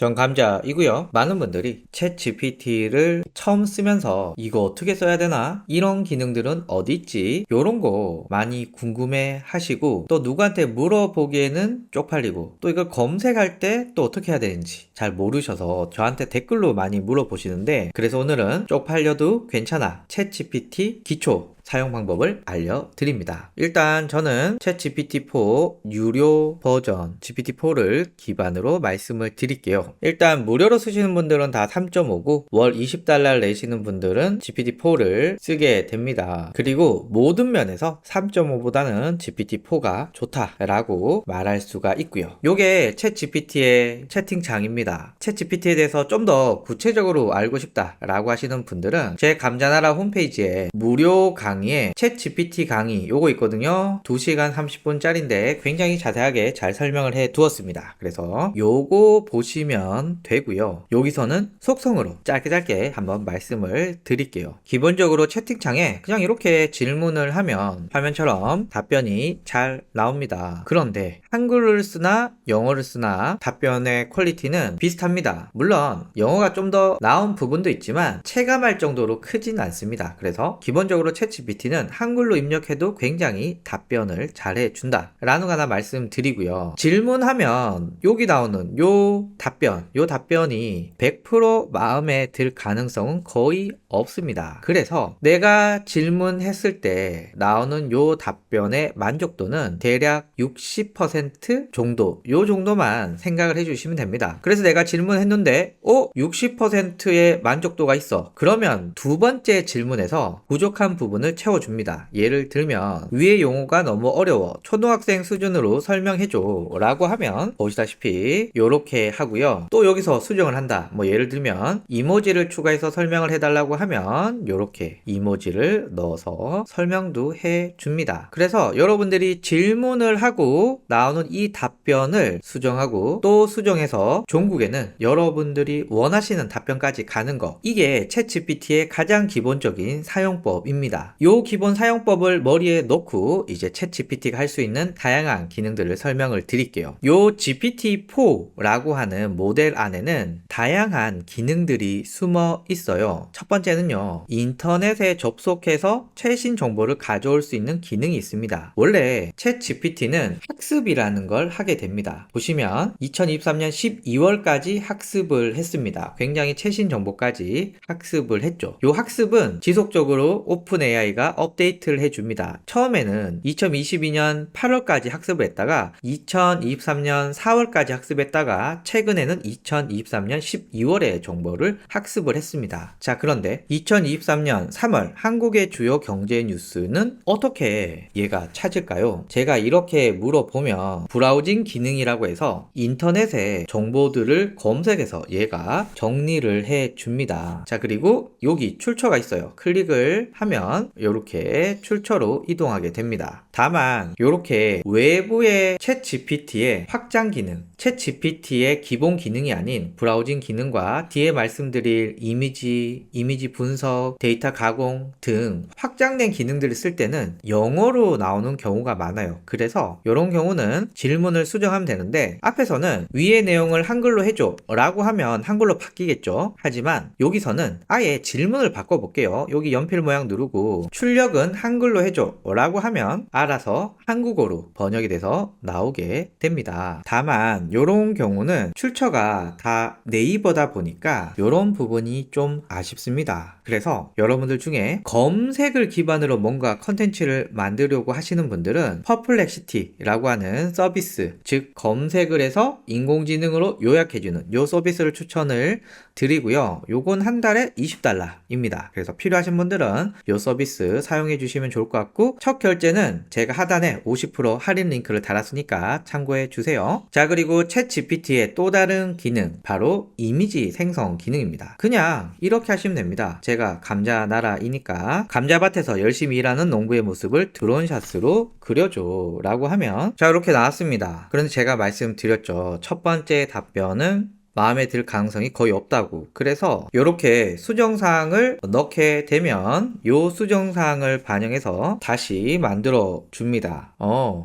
전 감자이고요. 많은 분들이 챗 GPT를 처음 쓰면서 이거 어떻게 써야 되나? 이런 기능들은 어디 있지? 요런 거 많이 궁금해 하시고 또 누구한테 물어보기에는 쪽팔리고 또 이걸 검색할 때 또 어떻게 해야 되는지 잘 모르셔서 저한테 댓글로 많이 물어보시는데, 그래서 오늘은 쪽팔려도 괜찮아 챗 GPT 기초 사용 방법을 알려드립니다. 일단 저는 챗 GPT-4 유료 버전 GPT-4를 기반으로 말씀을 드릴게요. 일단 무료로 쓰시는 분들은 다 3.5고 월 20달러 내시는 분들은 GPT-4를 쓰게 됩니다. 그리고 모든 면에서 3.5보다는 GPT-4가 좋다라고 말할 수가 있고요. 요게 챗 GPT의 채팅창입니다. 챗 GPT에 대해서 좀 더 구체적으로 알고 싶다라고 하시는 분들은 제 감자나라 홈페이지에 무료 강의에 챗 GPT 강의 요거 있거든요. 2시간 30분짜리인데 굉장히 자세하게 잘 설명을 해 두었습니다. 그래서 요거 보시면 되고요. 여기서는 속성으로 짧게 한번 말씀을 드릴게요. 기본적으로 채팅창에 그냥 이렇게 질문을 하면 화면처럼 답변이 잘 나옵니다. 그런데 한글을 쓰나 영어를 쓰나 답변의 퀄리티는 비슷합니다. 물론 영어가 좀 더 나은 부분도 있지만 체감할 정도로 크진 않습니다. 그래서 기본적으로 챗GPT는 한글로 입력해도 굉장히 답변을 잘 해준다 라는 거 하나 말씀드리고요. 질문하면 여기 나오는 요 답변이 100% 마음에 들 가능성은 거의 없습니다. 그래서 내가 질문했을 때 나오는 요 답변의 만족도는 대략 60% 정도, 요 정도만 생각을 해주시면 됩니다. 그래서 내가 질문했는데 60%의 만족도가 있어. 그러면 두 번째 질문에서 부족한 부분을 채워줍니다. 예를 들면 위의 용어가 너무 어려워, 초등학생 수준으로 설명해줘 라고 하면 보시다시피 이렇게 하고요. 또 여기서 수정을 한다. 뭐 예를 들면 이모지를 추가해서 설명을 해달라고 하면 이렇게 이모지를 넣어서 설명도 해줍니다. 그래서 여러분들이 질문을 하고 나오는 이 답변을 수정하고 또 수정해서 종국에는 여러분들이 원하시는 답변까지 가는 거, 이게 챗GPT의 가장 기본적인 사용법입니다. 요 기본 사용법을 머리에 넣고 이제 챗GPT가 할 수 있는 다양한 기능들을 설명을 드릴게요. 요 GPT-4라고 하는 모델 안에는 다양한 기능들이 숨어 있어요. 첫 번째는요, 인터넷에 접속해서 최신 정보를 가져올 수 있는 기능이 있습니다. 원래 챗GPT는 학습이라는 걸 하게 됩니다. 보시면 2023년 12월까지 학습을 했습니다. 굉장히 최신 정보까지 학습을 했죠. 이 학습은 지속적으로 오픈 AI가 업데이트를 해줍니다. 처음에는 2022년 8월까지 학습을 했다가 2023년 4월까지 학습했다가 최근에는 2023년 12월에 정보를 학습을 했습니다. 자, 그런데 2023년 3월 한국의 주요 경제 뉴스는 어떻게 얘가 찾을까요? 제가 이렇게 물어보면 브라우징 기능이라고 해서 인터넷에 정보들을 검색해서 얘가 정리를 해 줍니다. 자, 그리고 여기 출처가 있어요. 클릭을 하면 이렇게 출처로 이동하게 됩니다. 다만 이렇게 외부의 챗 GPT의 확장 기능, 챗 GPT의 기본 기능이 아닌 브라우징 기능과 뒤에 말씀드릴 이미지 분석, 데이터 가공 등 확장된 기능들을 쓸 때는 영어로 나오는 경우가 많아요. 그래서 이런 경우는 질문을 수정하면 되는데 앞에서는 위의 내용을 한글로 해줘 라고 하면 한글로 바뀌겠죠. 하지만 여기서는 아예 질문을 바꿔볼게요. 여기 연필 모양 누르고 출력은 한글로 해줘 라고 하면 알아서 한국어로 번역이 돼서 나오게 됩니다. 다만 이런 경우는 출처가 다 네이버다 보니까 이런 부분이 좀 아쉽습니다. 그래서 여러분들 중에 검색을 기반으로 뭔가 컨텐츠를 만들려고 하시는 분들은 퍼플렉시티라고 하는 서비스, 즉 검색을 해서 인공지능으로 요약해주는 요 서비스를 추천을 드리고요. 요건 한 달에 20달러입니다. 그래서 필요하신 분들은 요 서비스 사용해 주시면 좋을 것 같고, 첫 결제는 제가 하단에 50% 할인 링크를 달았으니까 참고해 주세요. 자, 그리고 챗 GPT의 또 다른 기능, 바로 이미지 생성 기능입니다. 그냥 이렇게 하시면 됩니다. 제가 감자나라이니까 감자밭에서 열심히 일하는 농부의 모습을 드론샷으로 그려줘 라고 하면 자, 이렇게 나왔습니다. 그런데 제가 말씀드렸죠. 첫 번째 답변은 마음에 들 가능성이 거의 없다고. 그래서 이렇게 수정사항을 넣게 되면 요 수정사항을 반영해서 다시 만들어 줍니다.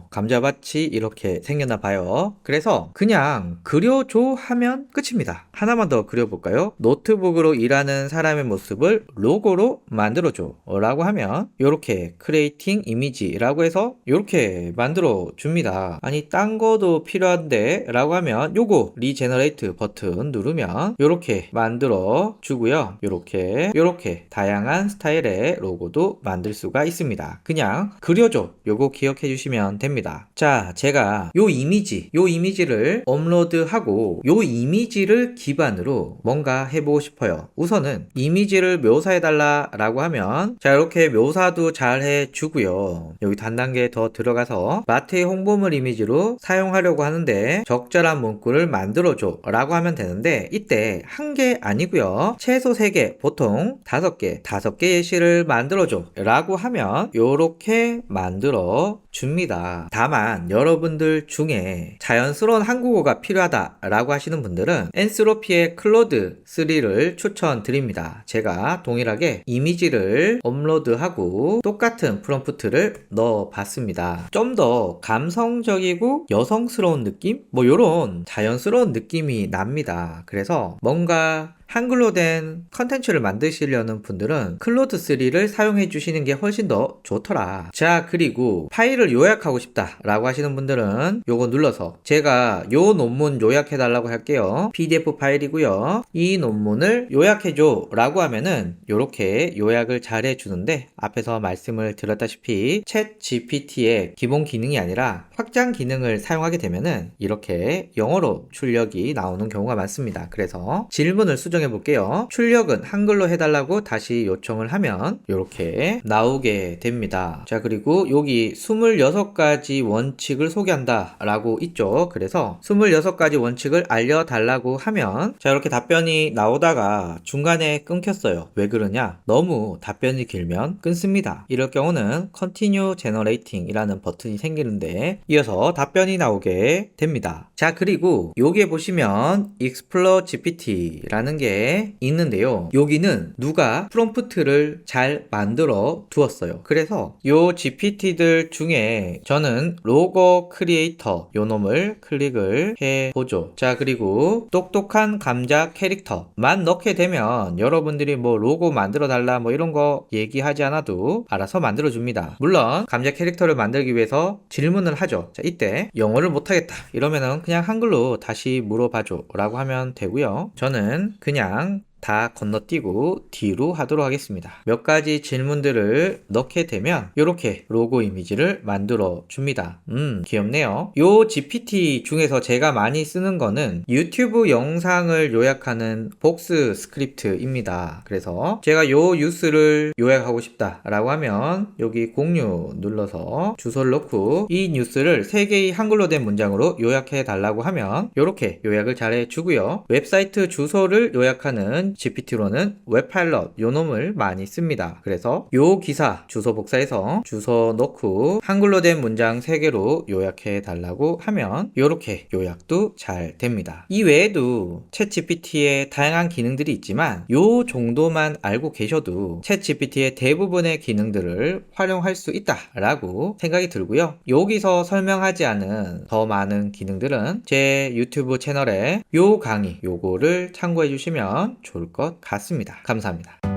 감자밭이 이렇게 생겼나 봐요. 그래서 그냥 그려줘 하면 끝입니다. 하나만 더 그려볼까요? 노트북으로 일하는 사람의 모습을 로고로 만들어줘 라고 하면 이렇게 크리에이팅 이미지라고 해서 이렇게 만들어 줍니다. 아니 딴 거도 필요한데 라고 하면 요거 리제너레이트 버튼 누르면 이렇게 만들어 주고요. 요렇게 다양한 스타일의 로고도 만들 수가 있습니다. 그냥 그려줘 요거 기억해 주시면 됩니다. 자, 제가 요 이미지를 업로드하고 요 이미지를 기반으로 뭔가 해보고 싶어요. 우선은 이미지를 묘사해 달라 라고 하면 자, 이렇게 묘사도 잘 해주고요. 여기 단단계 더 들어가서 마트의 홍보물 이미지로 사용하려고 하는데 적절한 문구를 만들어줘 라고 하면 되는데 이때 한 개 아니고요. 최소 3개, 보통 5개 예시를 만들어줘 라고 하면 요렇게 만들어 줍니다. 다만 여러분들 중에 자연스러운 한국어가 필요하다 라고 하시는 분들은 엔스로피의 클로드 3를 추천드립니다. 제가 동일하게 이미지를 업로드하고 똑같은 프롬프트를 넣어 봤습니다. 좀 더 감성적이고 여성스러운 느낌? 뭐 요런 자연스러운 느낌이 납니다. 그래서 뭔가 한글로 된 컨텐츠를 만드시려는 분들은 클로드 3를 사용해 주시는 게 훨씬 더 좋더라. 자, 그리고 파일을 요약하고 싶다 라고 하시는 분들은 요거 눌러서 제가 요 논문 요약해 달라고 할게요. PDF 파일이고요. 이 논문을 요약해 줘 라고 하면은 요렇게 요약을 잘 해주는데 앞에서 말씀을 드렸다시피 챗 GPT의 기본 기능이 아니라 확장 기능을 사용하게 되면은 이렇게 영어로 출력이 나오는 경우가 많습니다. 그래서 질문을 수정해 볼게요. 출력은 한글로 해달라고 다시 요청을 하면 이렇게 나오게 됩니다. 자, 그리고 여기 26가지 원칙을 소개한다 라고 있죠. 그래서 26가지 원칙을 알려달라고 하면 자, 이렇게 답변이 나오다가 중간에 끊겼어요. 왜 그러냐? 너무 답변이 길면 끊습니다. 이럴 경우는 Continue Generating 이라는 버튼이 생기는데 이어서 답변이 나오게 됩니다. 자, 그리고 여기에 보시면 Explore GPT라는 게 있는데요. 여기는 누가 프롬프트를 잘 만들어 두었어요. 그래서 요 GPT들 중에 저는 로고 크리에이터 요 놈을 클릭을 해보죠. 자, 그리고 똑똑한 감자 캐릭터만 넣게 되면 여러분들이 뭐 로고 만들어 달라 뭐 이런 거 얘기하지 않아도 알아서 만들어 줍니다. 물론 감자 캐릭터를 만들기 위해서 질문을 하죠. 자, 이때 영어를 못하겠다 이러면은 그냥 한글로 다시 물어봐줘 라고 하면 되고요. 저는 그냥 다 건너뛰고 뒤로 하도록 하겠습니다. 몇 가지 질문들을 넣게 되면 이렇게 로고 이미지를 만들어 줍니다. 귀엽네요. 요 GPT 중에서 제가 많이 쓰는 거는 유튜브 영상을 요약하는 복스 스크립트입니다. 그래서 제가 요 뉴스를 요약하고 싶다 라고 하면 여기 공유 눌러서 주소를 넣고 이 뉴스를 3개의 한글로 된 문장으로 요약해 달라고 하면 이렇게 요약을 잘 해주고요. 웹사이트 주소를 요약하는 GPT로는 웹파일럿 요 놈을 많이 씁니다. 그래서 요 기사 주소 복사해서 주소 넣고 한글로 된 문장 3개로 요약해 달라고 하면 이렇게 요약도 잘 됩니다. 이 외에도 챗 GPT의 다양한 기능들이 있지만 요 정도만 알고 계셔도 챗 GPT의 대부분의 기능들을 활용할 수 있다 라고 생각이 들고요. 여기서 설명하지 않은 더 많은 기능들은 제 유튜브 채널에 요 강의 요거를 참고해 주시면 좋을 것 같습니다. 감사합니다.